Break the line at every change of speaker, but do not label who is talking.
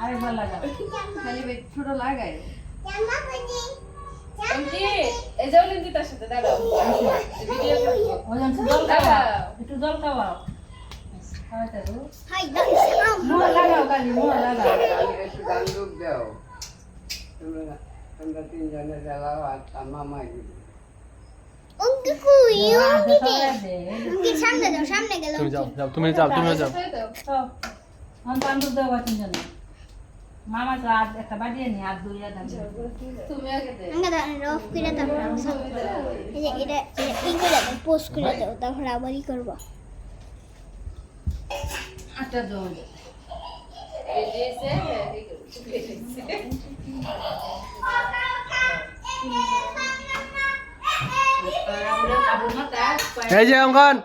আরেকবার লাগাও
খালি ছোট লাগাই
ওজন জল খাওয়া একটু জল খাওয়াও খাওয়াতে দাও মুখ লাগাও কালি মুখ লাগাও
একটু গান লোক দাও তোমরা তিনজনে জ্বালাও আর মামা দিবে
মামা তো আর একটা বাড়িয়ে নি আর দুই আর
তুমি আগে দে
পোস্ট করে দাও তারপর আবারই করবো
আটটা জল
এই যে অঙ্কন